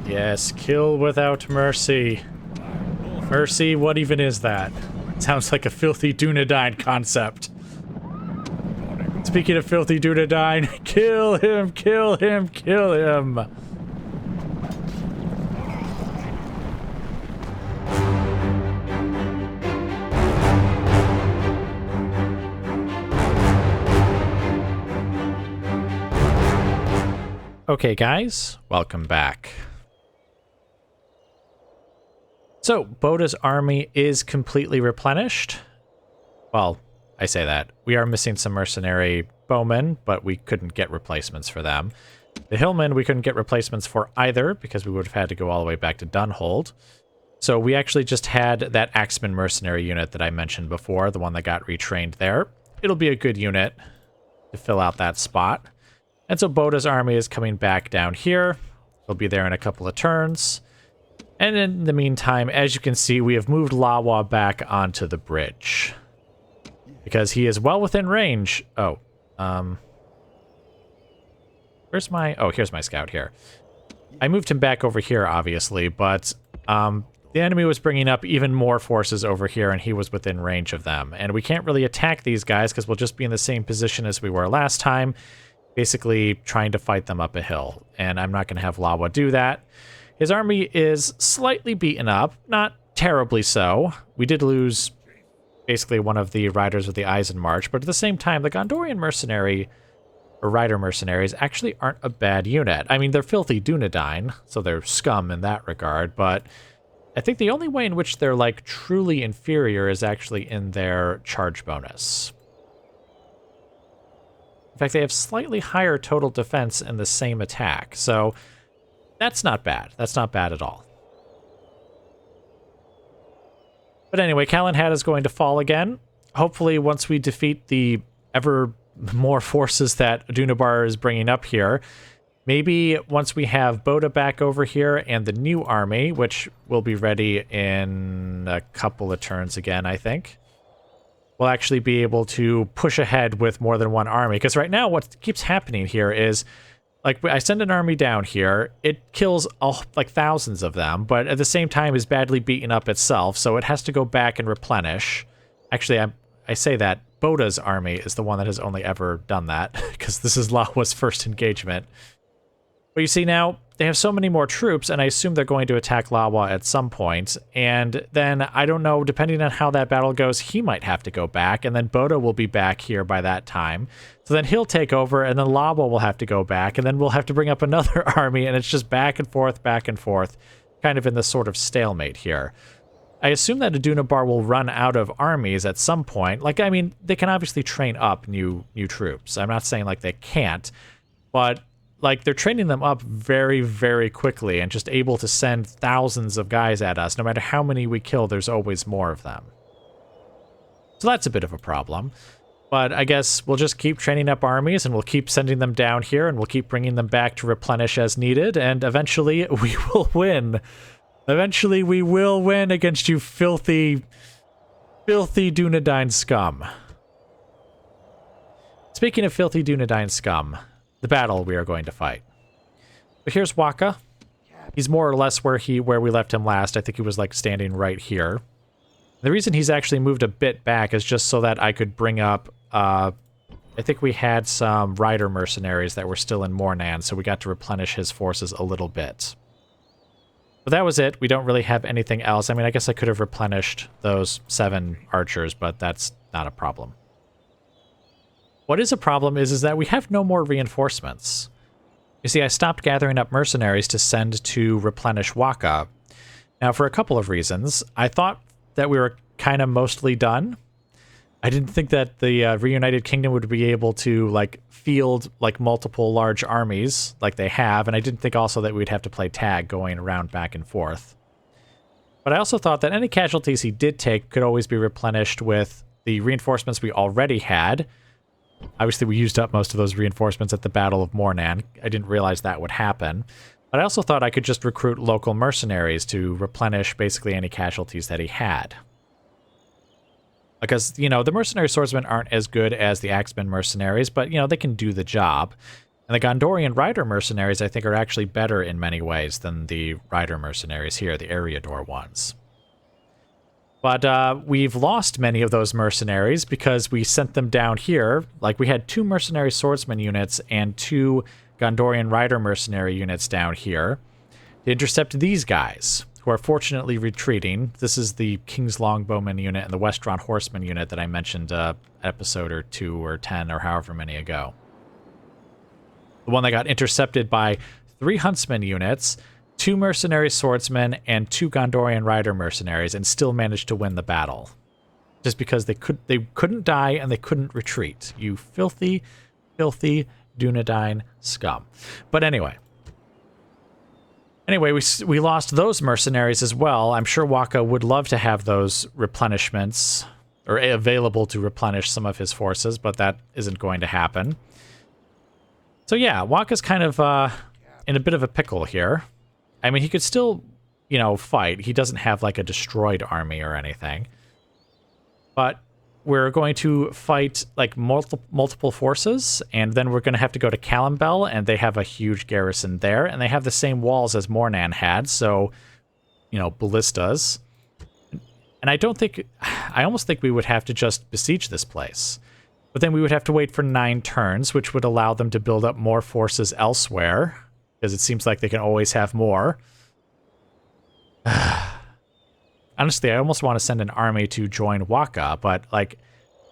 Yes, kill without mercy. Mercy, what even is that? Sounds like a filthy Dunedain concept. Speaking of filthy Dunedain, kill him, kill him, kill him! Okay guys, welcome back. So, Boda's army is completely replenished. Well, I say that. We are missing some mercenary bowmen, but we couldn't get replacements for them. The hillmen we couldn't get replacements for either, because we would have had to go all the way back to Dunhold. So we actually just had that Axeman mercenary unit that I mentioned before, the one that got retrained there. It'll be a good unit to fill out that spot. And so Boda's army is coming back down here. He'll be there in a couple of turns. And in the meantime, as you can see, we have moved Lawa back onto the bridge. Because he is well within range. Oh, where's my... Oh, here's my scout here. I moved him back over here, obviously, but the enemy was bringing up even more forces over here, and he was within range of them. And we can't really attack these guys, because we'll just be in the same position as we were last time. Basically trying to fight them up a hill, and I'm not going to have Lawa do that. His army is slightly beaten up, not terribly so. We did lose basically one of the riders of the Eisenmarch, but at the same time, the Gondorian mercenary, or rider mercenaries, actually aren't a bad unit. I mean, they're filthy Dunedain, so they're scum in that regard, but I think the only way in which they're, like, truly inferior is actually in their charge bonus. In fact, they have slightly higher total defense in the same attack, so that's not bad. That's not bad at all. But anyway, Calenhad is going to fall again. Hopefully, once we defeat the ever more forces that Dunabar is bringing up here, maybe once we have Boda back over here and the new army, which will be ready in a couple of turns again, I think, we'll actually be able to push ahead with more than one army. Because right now, what keeps happening here is, like, I send an army down here, it kills like thousands of them, but at the same time is badly beaten up itself, so it has to go back and replenish. Actually, I say that Boda's army is the one that has only ever done that, because this is Lawa's first engagement. But you see now, they have so many more troops, and I assume they're going to attack Lawa at some point, and then, I don't know, depending on how that battle goes, he might have to go back, and then Boda will be back here by that time. So then he'll take over, and then Lawa will have to go back, and then we'll have to bring up another army, and it's just back and forth, kind of in this sort of stalemate here. I assume that Adunabar will run out of armies at some point. Like, I mean, they can obviously train up new troops. I'm not saying, like, they can't, but like, they're training them up very, very quickly and just able to send thousands of guys at us. No matter how many we kill, there's always more of them. So that's a bit of a problem. But I guess we'll just keep training up armies, and we'll keep sending them down here, and we'll keep bringing them back to replenish as needed, and eventually we will win. Eventually we will win against you filthy, filthy Dunedain scum. Speaking of filthy Dunedain scum, the battle we are going to fight. But here's Waka. He's more or less where we left him last. I think he was like standing right here. The reason he's actually moved a bit back is just so that I could bring up, I think we had some rider mercenaries that were still in Morthond, so we got to replenish his forces a little bit. But that was it. We don't really have anything else. I mean, I guess I could have replenished those 7 archers, but that's not a problem. What is a problem is that we have no more reinforcements. You see, I stopped gathering up mercenaries to send to replenish Waka. Now, for a couple of reasons. I thought that we were kind of mostly done. I didn't think that the reunited kingdom would be able to, like, field, like, multiple large armies like they have, and I didn't think also that we'd have to play tag going around back and forth. But I also thought that any casualties he did take could always be replenished with the reinforcements we already had. Obviously, we used up most of those reinforcements at the Battle of Morthond. I didn't realize that would happen. But I also thought I could just recruit local mercenaries to replenish basically any casualties that he had. Because, you know, the mercenary swordsmen aren't as good as the Axeman mercenaries, but, you know, they can do the job. And the Gondorian Rider mercenaries, I think, are actually better in many ways than the Rider mercenaries here, the Eriador ones. But we've lost many of those mercenaries because we sent them down here. Like, we had 2 mercenary swordsman units and 2 Gondorian Rider mercenary units down here to intercept these guys, who are fortunately retreating. This is the King's Longbowman unit and the Westron Horseman unit that I mentioned episode or 2 or 10 or however many ago. The one that got intercepted by 3 Huntsman units, 2 mercenary swordsmen, and 2 Gondorian Rider mercenaries, and still managed to win the battle. Just because they couldn't die and they couldn't retreat. You filthy, filthy Dunedain scum. But anyway, we lost those mercenaries as well. I'm sure Waka would love to have those replenishments, or available to replenish some of his forces, but that isn't going to happen. So yeah, Waka's kind of in a bit of a pickle here. I mean, he could still, fight. He doesn't have, like, a destroyed army or anything. But we're going to fight, like, multiple forces, and then we're going to have to go to Calambel, and they have a huge garrison there, and they have the same walls as Mornan had, so, ballistas. And I almost think we would have to just besiege this place. But then we would have to wait for 9 turns, which would allow them to build up more forces elsewhere, because it seems like they can always have more. Honestly, I almost want to send an army to join Waka, but, like,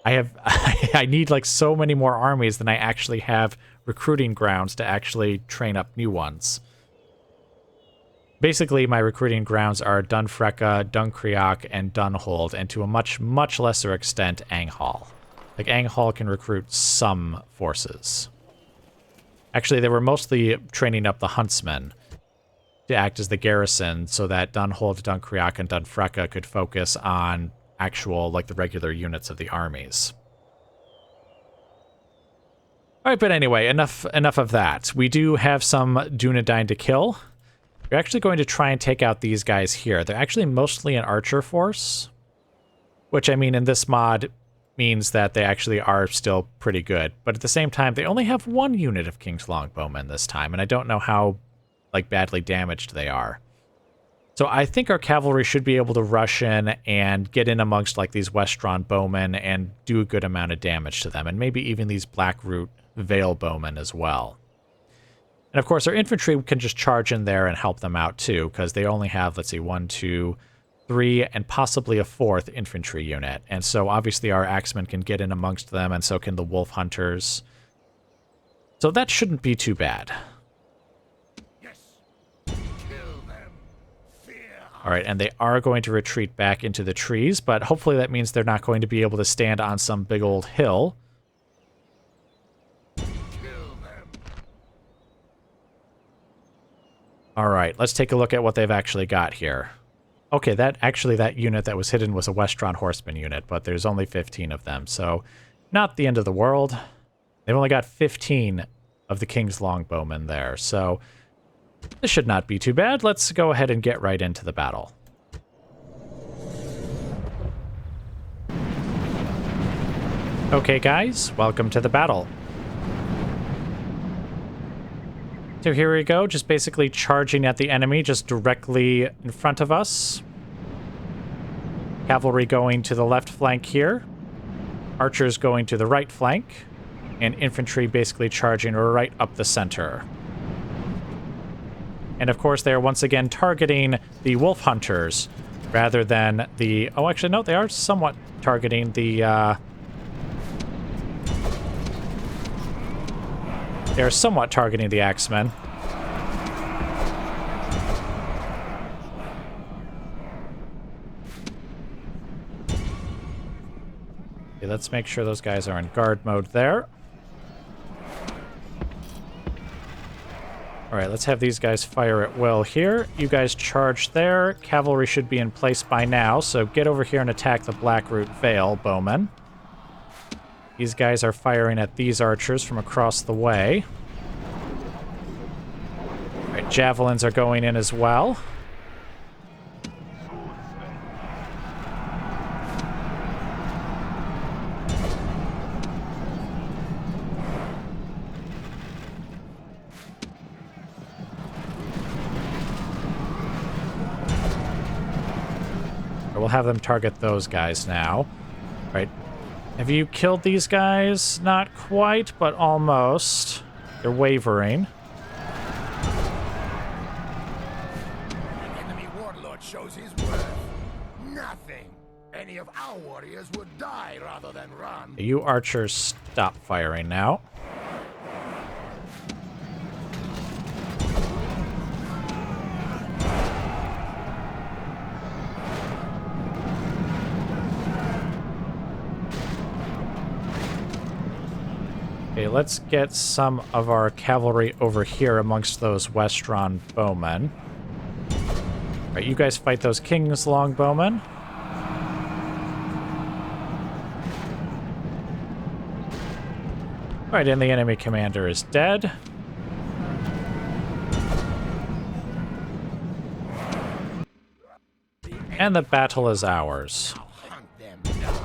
I need, like, so many more armies than I actually have recruiting grounds to actually train up new ones. Basically, my recruiting grounds are Dunfrecka, Dunkriok, and Dunhold, and to a much, much lesser extent, Anghal. Like, Anghal can recruit some forces. Actually, they were mostly training up the Huntsmen to act as the garrison so that Dunhold, Dunkriok, and Dunfrecka could focus on actual, like, the regular units of the armies. Alright, but anyway, enough of that. We do have some Dunedain to kill. We're actually going to try and take out these guys here. They're actually mostly an archer force, which, I mean, in this mod means that they actually are still pretty good. But at the same time, they only have 1 unit of King's Longbowmen this time, and I don't know how, like, badly damaged they are. So I think our cavalry should be able to rush in and get in amongst, like, these Westron bowmen and do a good amount of damage to them, and maybe even these Blackroot Vale bowmen as well. And of course, our infantry can just charge in there and help them out too, because they only have, let's see, 1, 2, 3, and possibly a 4th infantry unit. And so obviously our axemen can get in amongst them, and so can the wolf hunters. So that shouldn't be too bad. Alright, and they are going to retreat back into the trees, but hopefully that means they're not going to be able to stand on some big old hill. Alright, let's take a look at what they've actually got here. Okay, that unit that was hidden was a Westron Horseman unit, but there's only 15 of them, so not the end of the world. They've only got 15 of the King's Longbowmen there, so this should not be too bad. Let's go ahead and get right into the battle. Okay, guys, welcome to the battle. So here we go, just basically charging at the enemy just directly in front of us. Cavalry going to the left flank here. Archers going to the right flank. And infantry basically charging right up the center. And of course, they are once again targeting the wolf hunters rather than the... Oh, actually, no, they are somewhat targeting the... They are somewhat targeting the axemen. Okay, let's make sure those guys are in guard mode there. Alright, let's have these guys fire at will here. You guys charge there. Cavalry should be in place by now, so get over here and attack the Blackroot Vale bowmen. These guys are firing at these archers from across the way. Alright, javelins are going in as well. Or we'll have them target those guys now. Right. Have you killed these guys? Not quite, but almost. They're wavering. The enemy warlord shows his worth. Nothing. Any of our warriors would die rather than run. You archers stop firing now. Okay, let's get some of our cavalry over here amongst those Westron bowmen. All right, you guys fight those King's longbowmen. All right, and the enemy commander is dead. And the battle is ours. Hunt them down.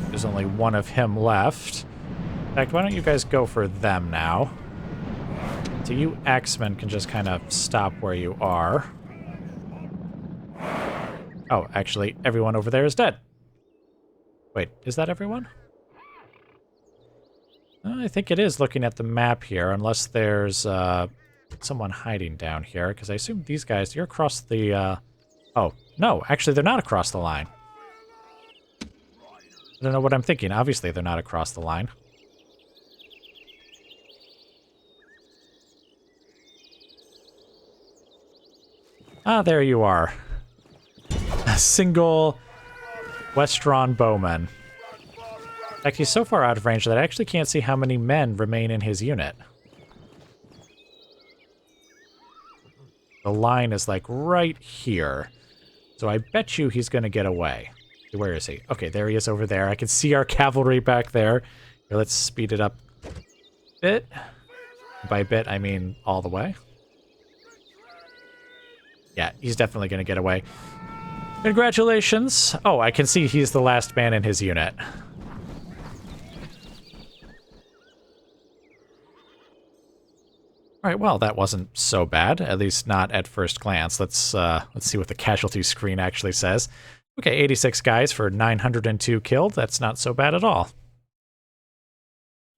There's only one of him left. In fact, why don't you guys go for them now? So you axemen can just kind of stop where you are. Oh, actually, everyone over there is dead. Wait, is that everyone? I think it is looking at the map here, unless there's someone hiding down here, because I assume these guys, you're across the... Oh, no, actually, they're not across the line. I don't know what I'm thinking. Obviously, they're not across the line. Ah, there you are. A single Westron bowman. In fact, he's so far out of range that I actually can't see how many men remain in his unit. The line is like right here. So I bet you he's going to get away. Where is he? Okay, there he is over there. I can see our cavalry back there. Here, let's speed it up a bit. By bit, I mean all the way. Yeah, he's definitely going to get away. Congratulations. Oh, I can see he's the last man in his unit. All right, well, that wasn't so bad, at least not at first glance. Let's see what the casualty screen actually says. Okay, 86 guys for 902 killed. That's not so bad at all.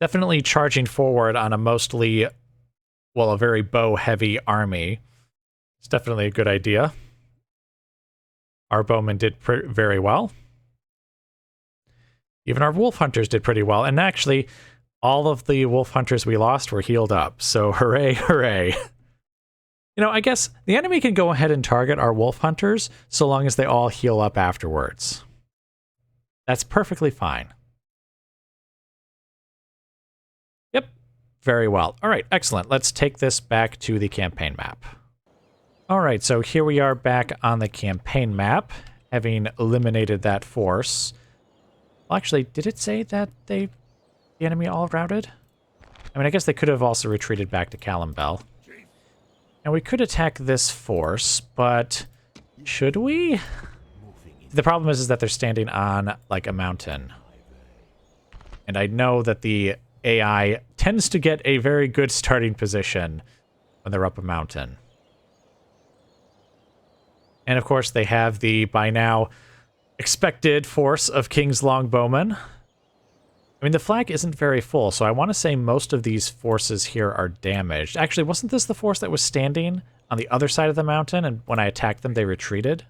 Definitely charging forward on a mostly, well, a very bow-heavy army. It's definitely a good idea. Our bowmen did very well. Even our wolf hunters did pretty well. And actually, all of the wolf hunters we lost were healed up. So hooray, hooray. You know, I guess the enemy can go ahead and target our wolf hunters so long as they all heal up afterwards. That's perfectly fine. Yep, very well. All right, excellent. Let's take this back to the campaign map. All right, so here we are back on the campaign map, having eliminated that force. Well, actually, did it say that the enemy all routed? I mean, I guess they could have also retreated back to Calvariam. And we could attack this force, but should we? The problem is that they're standing on, like, a mountain. And I know that the AI tends to get a very good starting position when they're up a mountain. And of course, they have the, by now, expected force of King's longbowmen. I mean, the flag isn't very full, so I want to say most of these forces here are damaged. Actually, wasn't this the force that was standing on the other side of the mountain, and when I attacked them, they retreated?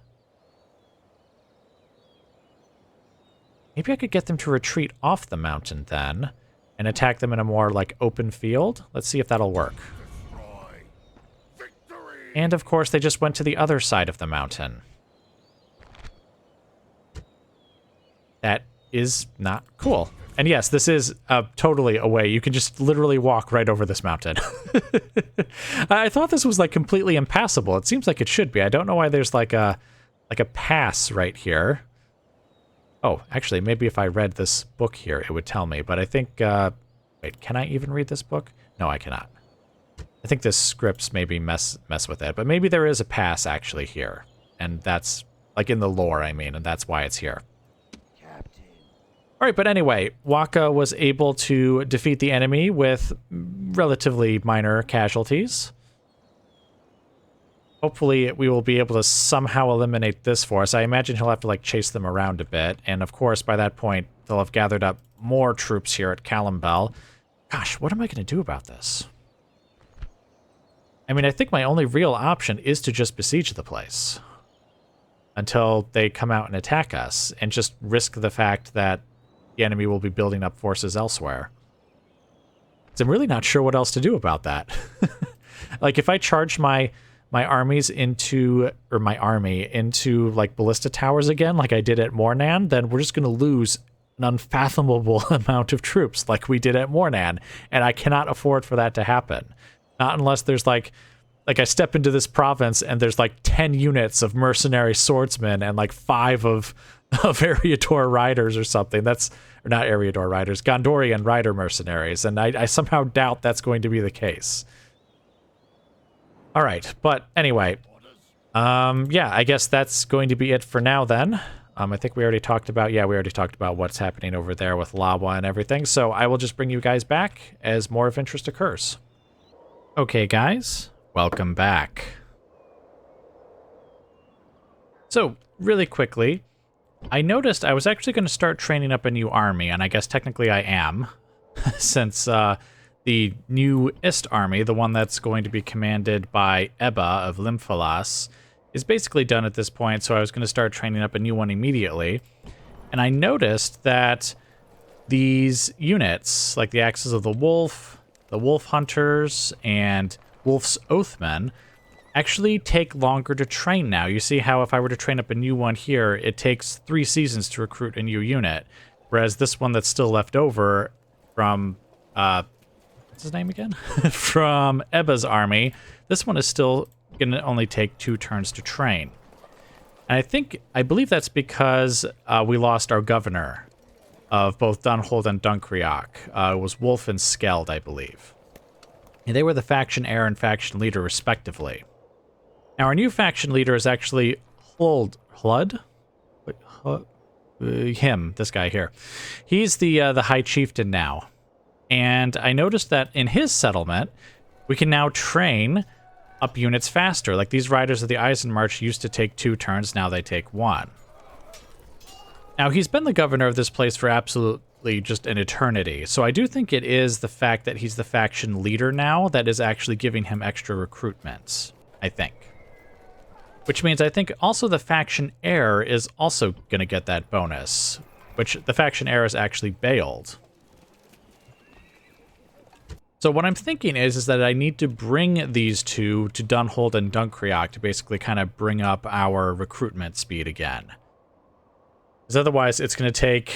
Maybe I could get them to retreat off the mountain, then, and attack them in a more, like, open field? Let's see if that'll work. And, of course, they just went to the other side of the mountain. That is not cool. And yes, this is totally a way. You can just literally walk right over this mountain. I thought this was like completely impassable. It seems like it should be. I don't know why there's like a pass right here. Oh, actually, maybe if I read this book here, it would tell me. But I think, wait, can I even read this book? No, I cannot. I think the scripts maybe mess with it. But maybe there is a pass actually here. And that's, like, in the lore, I mean, and that's why it's here. All right, but anyway, Waka was able to defeat the enemy with relatively minor casualties. Hopefully, we will be able to somehow eliminate this force. I imagine he'll have to, like, chase them around a bit. And, of course, by that point, they'll have gathered up more troops here at Calvariam. Gosh, what am I going to do about this? I mean, I think my only real option is to just besiege the place until they come out and attack us and just risk the fact that the enemy will be building up forces elsewhere. So I'm really not sure what else to do about that. Like, if I charge my armies into, or my army into, like, ballista towers again, like I did at Morthond, then we're just going to lose an unfathomable amount of troops like we did at Morthond, and I cannot afford for that to happen. Not unless there's, like I step into this province and there's, like, 10 units of mercenary swordsmen and, like, 5 of Eriador riders or something. Or not Eriador riders, Gondorian rider mercenaries, and I somehow doubt that's going to be the case. All right, but anyway, yeah, I guess that's going to be it for now then. I think we already talked about, what's happening over there with Lawa and everything, so I will just bring you guys back as more of interest occurs. Okay, guys, welcome back. So, really quickly, I noticed I was actually going to start training up a new army, and I guess technically I am, since the newest army, the one that's going to be commanded by Ebba of Lymphalas, is basically done at this point, so I was going to start training up a new one immediately. And I noticed that these units, like the Axes of the Wolf Hunters, and Wolf's Oathmen, actually take longer to train now. You see how if I were to train up a new one here, it takes 3 seasons to recruit a new unit, whereas this one that's still left over from, what's his name again? From Ebba's army, this one is still going to only take 2 turns to train. And I believe that's because we lost our governor of both Dunhold and Dunkriok. It was Wolf and Skeld, I believe. And they were the faction heir and faction leader, respectively. Now, our new faction leader is actually Hlud? This guy here. He's the High Chieftain now. And I noticed that in his settlement, we can now train up units faster. Like, these riders of the Eisenmarch used to take 2 turns, now they take 1. Now, he's been the governor of this place for absolutely just an eternity, so I do think it is the fact that he's the faction leader now that is actually giving him extra recruitments, I think. Which means I think also the faction heir is also going to get that bonus, which the faction heir is actually bailed. So what I'm thinking is that I need to bring these two to Dunhold and Dunkriok to basically kind of bring up our recruitment speed again. Because otherwise it's going to take,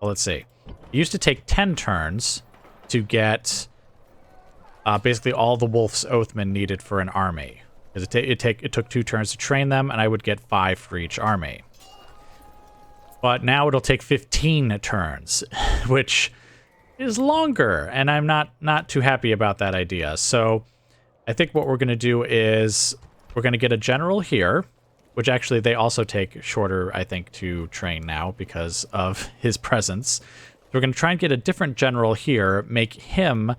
well, let's see. It used to take 10 turns to get basically all the Wolf's Oathmen needed for an army. Because it took 2 turns to train them, and I would get 5 for each army. But now it'll take 15 turns, which is longer, and I'm not too happy about that idea. So I think what we're going to do is we're going to get a general here, which actually they also take shorter, I think, to train now because of his presence. So we're going to try and get a different general here, make him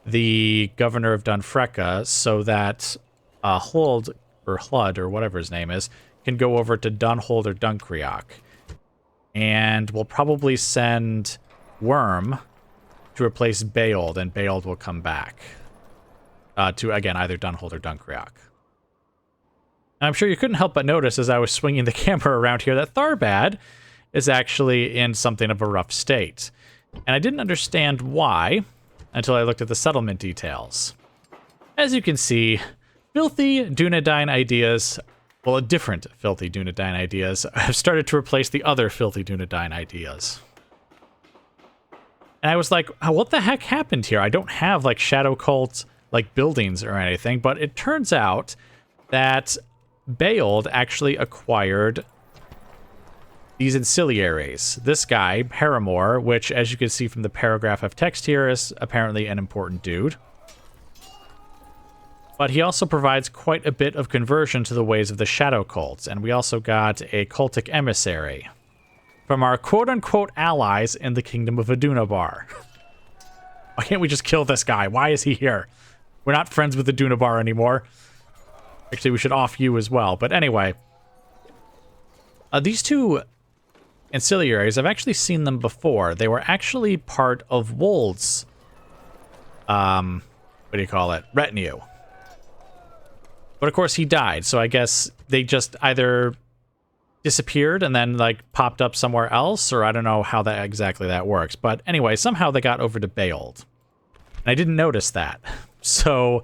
the governor of Dunfreka, so that Hlud, or whatever his name is, can go over to Dunhold or Dunkriok. And we'll probably send Worm to replace Beald, and Beald will come back to, again, either Dunhold or Dunkriok. And I'm sure you couldn't help but notice as I was swinging the camera around here that Tharbad is actually in something of a rough state. And I didn't understand why until I looked at the settlement details. As you can see, filthy Dunedain ideas, well, different filthy Dunedain ideas, have started to replace the other filthy Dunedain ideas. And I was like, oh, what the heck happened here? I don't have, like, Shadow Cult, like, buildings or anything, but it turns out that Beald actually acquired these ancillaries. This guy, Paramore, which, as you can see from the paragraph of text here, is apparently an important dude. But he also provides quite a bit of conversion to the ways of the Shadow Cults, and we also got a cultic emissary from our quote-unquote allies in the Kingdom of Adunabar. Why can't we just kill this guy? Why is he here? We're not friends with Adunabar anymore. Actually, we should off you as well. But anyway, these two ancillaries, I've actually seen them before. They were actually part of Wold's, what do you call it? Retinue. But of course he died, so I guess they just either disappeared and then like popped up somewhere else, or I don't know how that exactly that works. But anyway, somehow they got over to Baeld. And I didn't notice that. So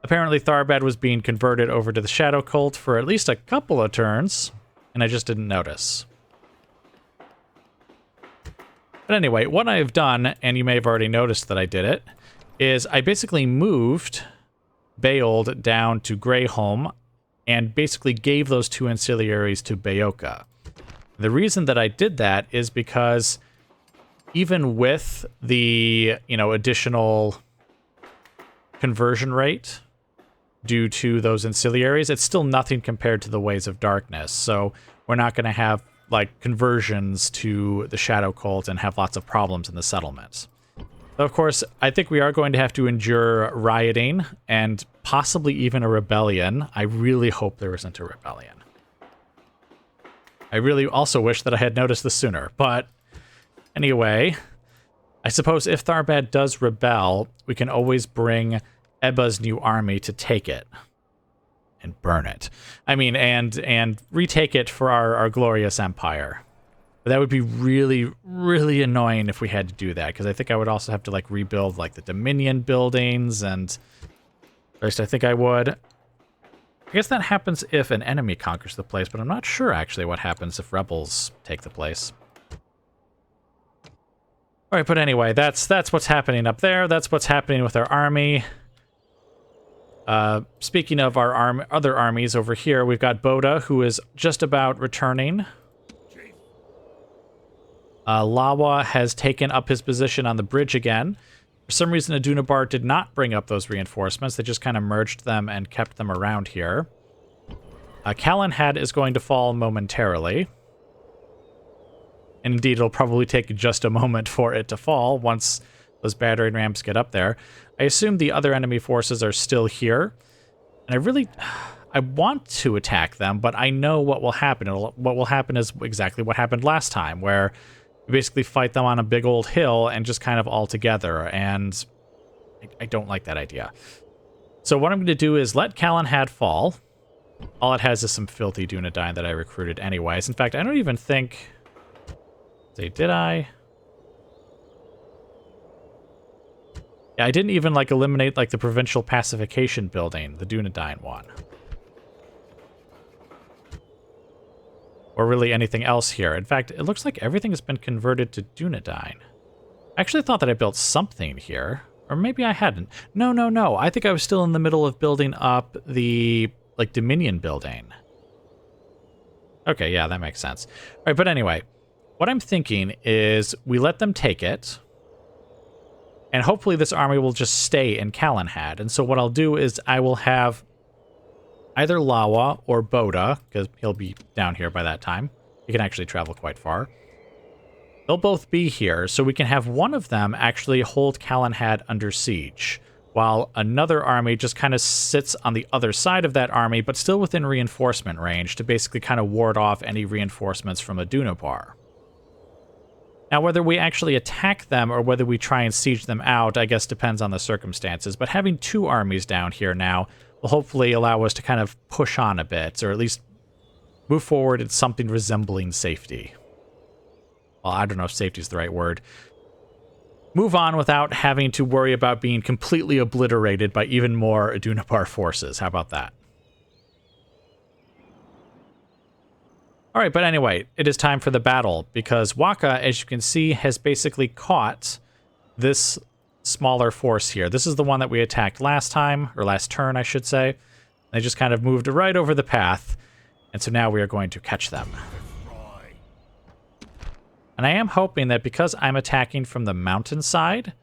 apparently Tharbad was being converted over to the Shadow Cult for at least a couple of turns, and I just didn't notice. But anyway, what I've done, and you may have already noticed that I did it, is I basically moved Baeld down to Greyholm and basically gave those two ancillaries to Bayoka. The reason that I did that is because even with the, additional conversion rate due to those ancillaries, it's still nothing compared to the Ways of Darkness. So we're not going to have like conversions to the Shadow Cult and have lots of problems in the settlements. Of course, I think we are going to have to endure rioting and possibly even a rebellion. I really hope there isn't a rebellion. I really also wish that I had noticed this sooner. But anyway, I suppose if Tharbad does rebel, we can always bring Ebba's new army to take it. And burn it. I mean, and retake it for our glorious empire. But that would be really, really annoying if we had to do that, because I think I would also have to like rebuild like the Dominion buildings, and at least I think I would. I guess that happens if an enemy conquers the place, but I'm not sure actually what happens if rebels take the place. All right, but anyway, that's what's happening up there. That's what's happening with our army. Speaking of our other armies over here, we've got Boda, who is just about returning. Lawa has taken up his position on the bridge again. For some reason, Adunabar did not bring up those reinforcements. They just kind of merged them and kept them around here. Callanhad is going to fall momentarily. And indeed, it'll probably take just a moment for it to fall once those battering rams get up there. I assume the other enemy forces are still here. And I want to attack them, but I know what will happen. What will happen is exactly what happened last time, where we basically fight them on a big old hill and just kind of all together, and I don't like that idea. So what I'm going to do is let Callanhad fall. All it has is some filthy Dunedain that I recruited anyways. In fact, I don't even think... Did I? Yeah, I didn't even like eliminate like the provincial pacification building, the Dunedain one. Or really anything else here. In fact, it looks like everything has been converted to Dunedain. I actually thought that I built something here. Or maybe I hadn't. No. I think I was still in the middle of building up the, like, Dominion building. Okay, yeah, that makes sense. All right, but anyway, what I'm thinking is we let them take it. And hopefully this army will just stay in Callanhad. And so what I'll do is I will have either Lawa or Boda, because he'll be down here by that time. He can actually travel quite far. They'll both be here, so we can have one of them actually hold Callanhad under siege, while another army just kind of sits on the other side of that army, but still within reinforcement range, to basically kind of ward off any reinforcements from Adunabar. Now, whether we actually attack them or whether we try and siege them out, I guess depends on the circumstances, but having two armies down here now will hopefully allow us to kind of push on a bit, or at least move forward in something resembling safety. Well, I don't know if safety is the right word. Move on without having to worry about being completely obliterated by even more Adunabar forces. How about that? All right, but anyway, it is time for the battle, because Waka, as you can see, has basically caught this smaller force here. This is the one that we attacked last time, or last turn, I should say. They just kind of moved right over the path, and so now we are going to catch them. And I am hoping that because I'm attacking from the mountainside,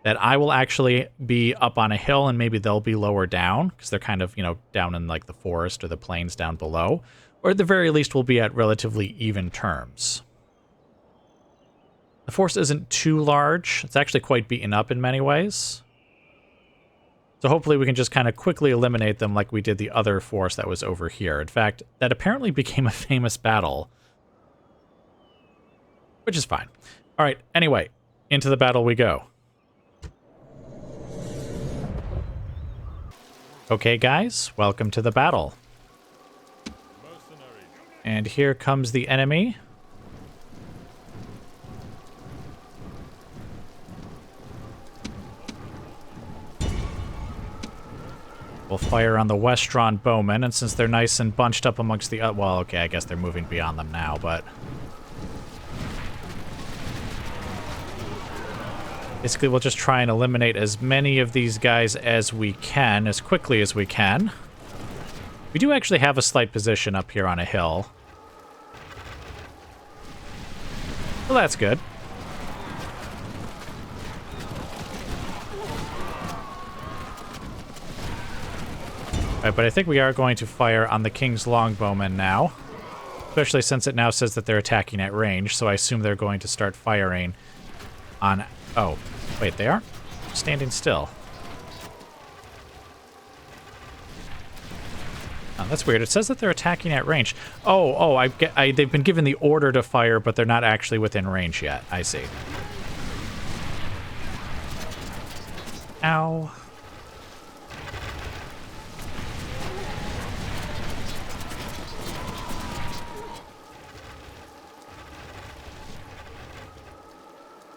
that I will actually be up on a hill and maybe they'll be lower down because they're kind of, down in like the forest or the plains down below. Or at the very least, we'll be at relatively even terms. The force isn't too large. It's actually quite beaten up in many ways. So hopefully we can just kind of quickly eliminate them like we did the other force that was over here. In fact, that apparently became a famous battle. Which is fine. All right, anyway, into the battle we go. Okay, guys, welcome to the battle. And here comes the enemy. We'll fire on the Westron bowmen, and since they're nice and bunched up amongst the... well, okay, I guess they're moving beyond them now, but... basically, we'll just try and eliminate as many of these guys as we can, as quickly as we can. We do actually have a slight position up here on a hill. Well, that's good. Alright, but I think we are going to fire on the King's Longbowmen now. Especially since it now says that they're attacking at range, so I assume they're going to start firing on... oh, wait, they aren't standing still. Oh, that's weird. It says that they're attacking at range. They've been given the order to fire, but they're not actually within range yet. I see. Ow.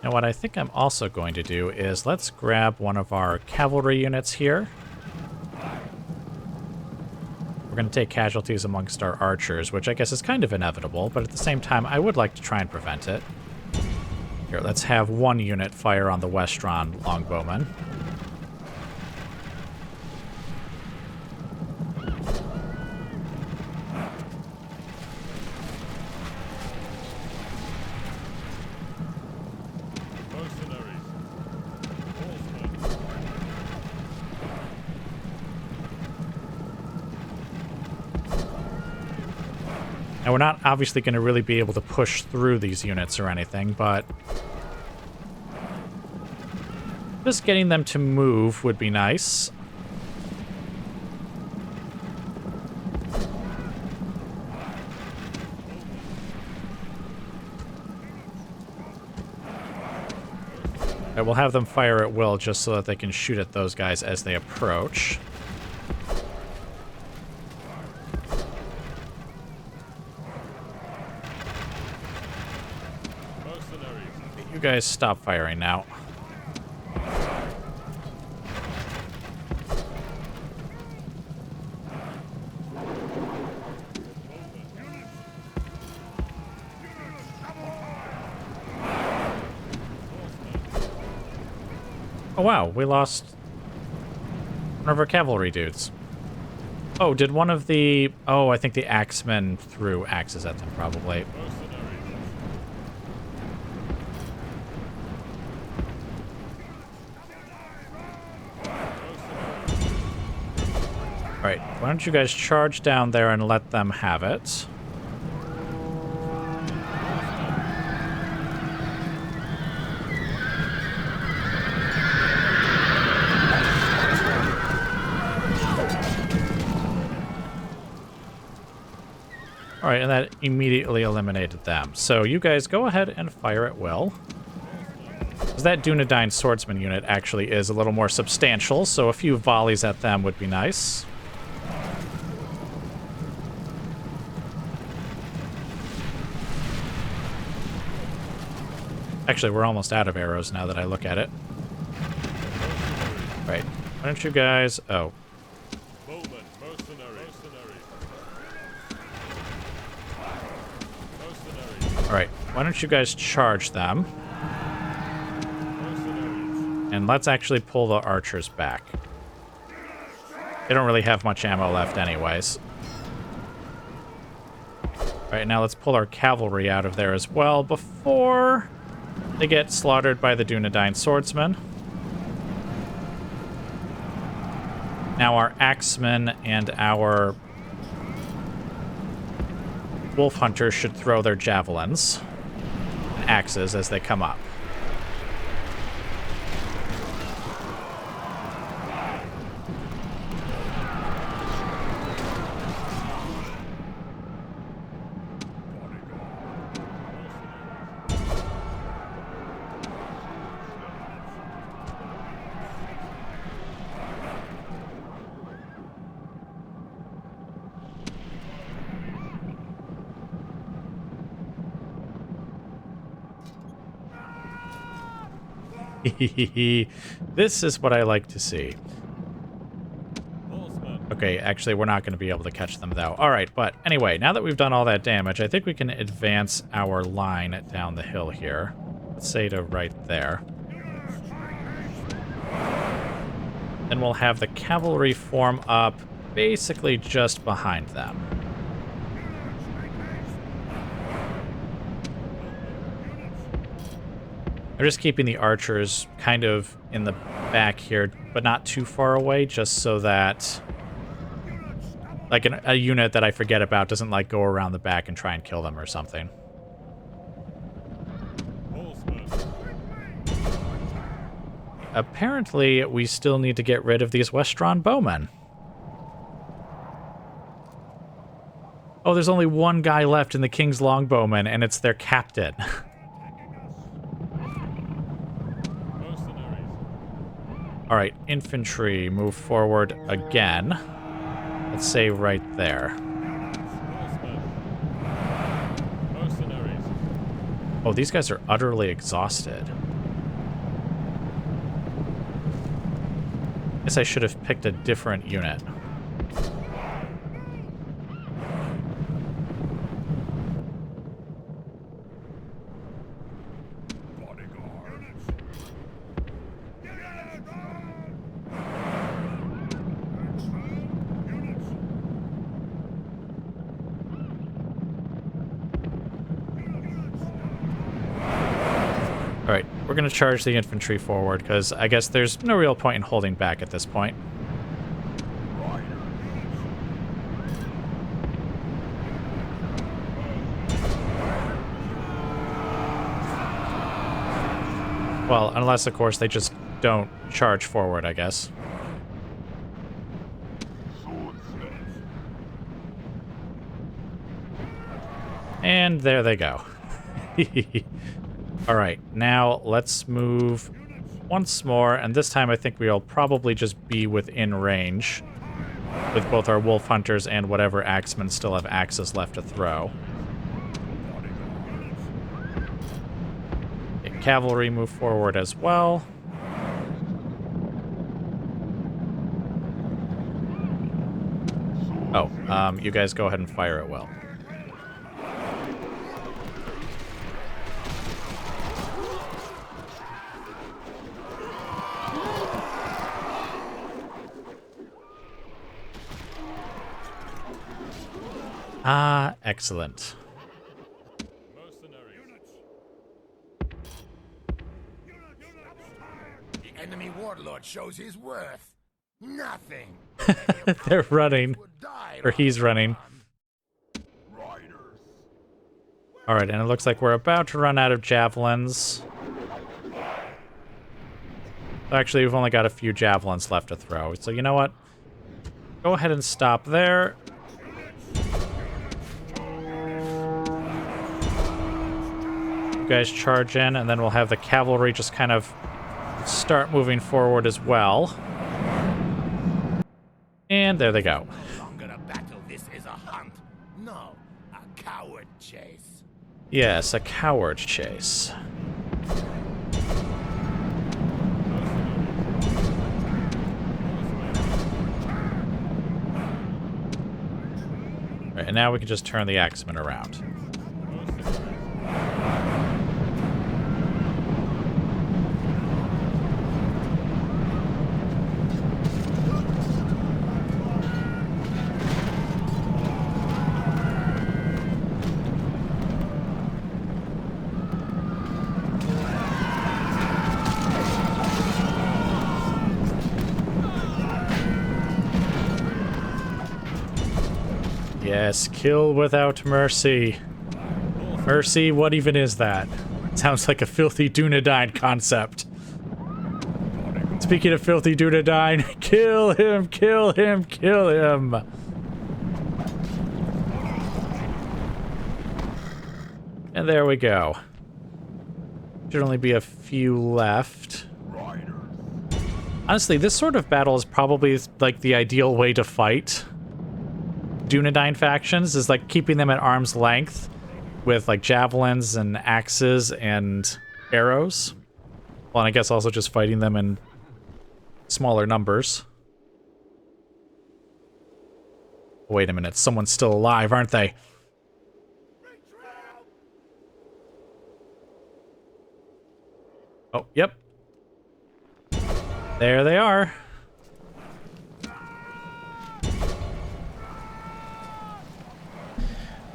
Now what I think I'm also going to do is let's grab one of our cavalry units here. We're going to take casualties amongst our archers, which I guess is kind of inevitable, but at the same time, I would like to try and prevent it. Here, let's have one unit fire on the Westron Longbowmen. Now, we're not obviously going to really be able to push through these units or anything, but just getting them to move would be nice. I will have them fire at will just so that they can shoot at those guys as they approach. You guys stop firing now. Oh wow, we lost one of our cavalry dudes. Oh, did one of the... oh, I think the axemen threw axes at them, probably. Alright, why don't you guys charge down there and let them have it. Alright, and that immediately eliminated them. So you guys go ahead and fire at will. Because that Dunedain swordsman unit actually is a little more substantial, so a few volleys at them would be nice. Actually, we're almost out of arrows now that I look at it. Right. Why don't you guys... oh. Alright, why don't you guys charge them? And let's actually pull the archers back. They don't really have much ammo left anyways. Alright, now let's pull our cavalry out of there as well before they get slaughtered by the Dunedain swordsmen. Now our axemen and our wolf hunters should throw their javelins and axes as they come up. This is what I like to see. Okay, actually, we're not going to be able to catch them, though. All right, but anyway, now that we've done all that damage, I think we can advance our line down the hill here. Let's say to right there. Then we'll have the cavalry form up basically just behind them. I'm just keeping the archers kind of in the back here, but not too far away, just so that like a unit that I forget about doesn't like go around the back and try and kill them or something. Apparently, we still need to get rid of these Westron bowmen. Oh, there's only one guy left in the King's Longbowmen, and it's their captain. All right, infantry, move forward again. Let's say right there. Oh, these guys are utterly exhausted. Guess I should have picked a different unit. Alright, we're going to charge the infantry forward, because I guess there's no real point in holding back at this point. Well, unless, of course, they just don't charge forward, I guess. And there they go. Alright, now let's move once more, and this time I think we'll probably just be within range with both our wolf hunters and whatever axemen still have axes left to throw. Okay, cavalry move forward as well. Oh, you guys go ahead and fire at will. Ah, excellent. The enemy warlord shows his worth. Nothing. They're running. Or he's running. Alright, and it looks like we're about to run out of javelins. Actually, we've only got a few javelins left to throw. So you know what? Go ahead and stop there. You guys charge in, and then we'll have the cavalry just kind of start moving forward as well. And there they go. No longer a battle, this is a hunt. No, a coward chase. Yes, a coward chase. Right, and now we can just turn the axemen around. Yes, kill without mercy. Mercy, what even is that? Sounds like a filthy Dunedain concept. Speaking of filthy Dunedain, kill him, kill him, kill him. And there we go. Should only be a few left. Honestly, this sort of battle is probably like the ideal way to fight Dunedain factions, is like keeping them at arm's length with like javelins and axes and arrows. Well, and I guess also just fighting them in smaller numbers. Wait a minute, someone's still alive, aren't they? Oh, yep. There they are.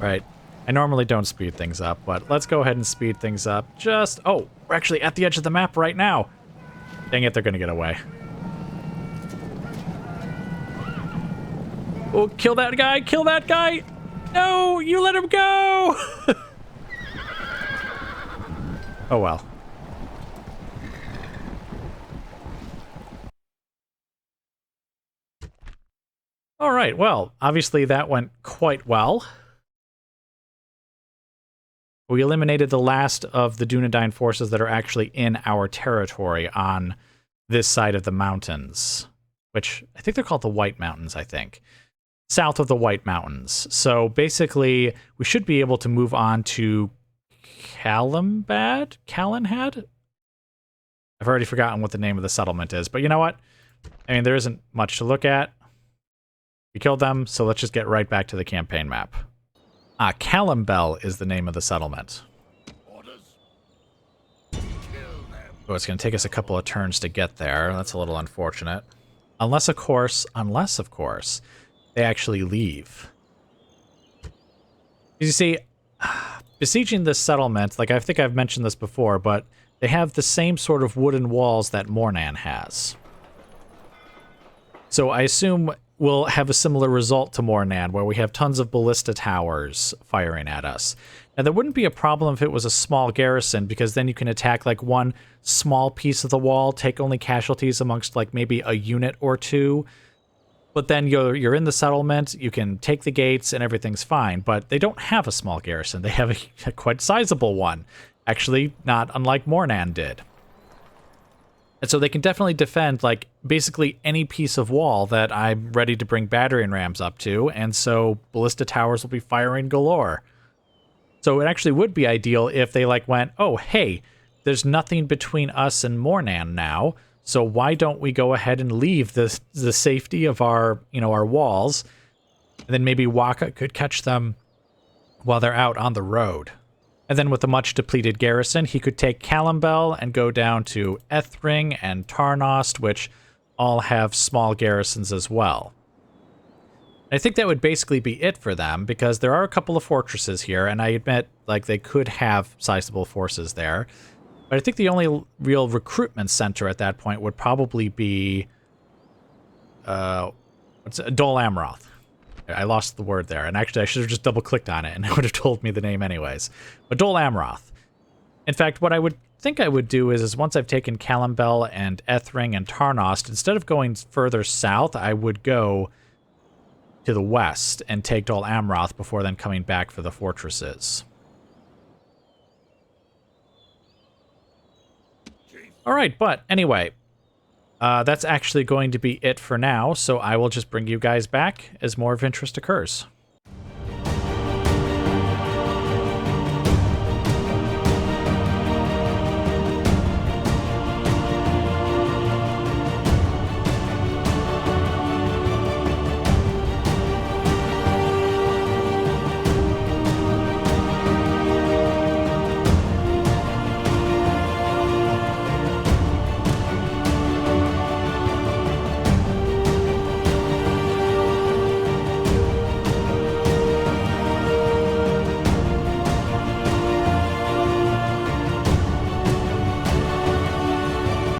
Right. I normally don't speed things up, but let's go ahead and speed things up. Oh, we're actually at the edge of the map right now. Dang it, they're gonna get away. Oh, kill that guy, kill that guy! No, you let him go! Oh well. Alright, well, obviously that went quite well. We eliminated the last of the Dunedain forces that are actually in our territory on this side of the mountains, which I think they're called the White Mountains, I think. South of the White Mountains. So basically, we should be able to move on to Calenhad? I've already forgotten what the name of the settlement is, but you know what? I mean, there isn't much to look at. We killed them, so let's just get right back to the campaign map. Calambel is the name of the settlement. Oh, it's going to take us a couple of turns to get there. That's a little unfortunate. Unless, of course, they actually leave. You see, besieging this settlement, like I think I've mentioned this before, but they have the same sort of wooden walls that Mornan has. So I assume we'll have a similar result to Mornan, where we have tons of ballista towers firing at us. Now, there wouldn't be a problem if it was a small garrison, because then you can attack like one small piece of the wall, take only casualties amongst like maybe a unit or two. But then you're in the settlement, you can take the gates, and everything's fine. But they don't have a small garrison. They have a quite sizable one. Actually, not unlike Mornan did. And so they can definitely defend, like, basically any piece of wall that I'm ready to bring battering rams up to, and so ballista towers will be firing galore. So it actually would be ideal if they, like, went, oh, hey, there's nothing between us and Mornan now, so why don't we go ahead and leave the safety of our, our walls, and then maybe Waka could catch them while they're out on the road. And then with a much depleted garrison, he could take Calambel and go down to Ethring and Tarnost, which all have small garrisons as well. I think that would basically be it for them, because there are a couple of fortresses here, and I admit, like, they could have sizable forces there. But I think the only real recruitment center at that point would probably be Dol Amroth. I lost the word there, and actually I should have just double-clicked on it, and it would have told me the name anyways. But Dol Amroth. In fact, what I would think I would do is once I've taken Calambel and Ethring and Tarnost, instead of going further south, I would go to the west and take Dol Amroth before then coming back for the fortresses. Alright, but anyway, that's actually going to be it for now, so I will just bring you guys back as more of interest occurs.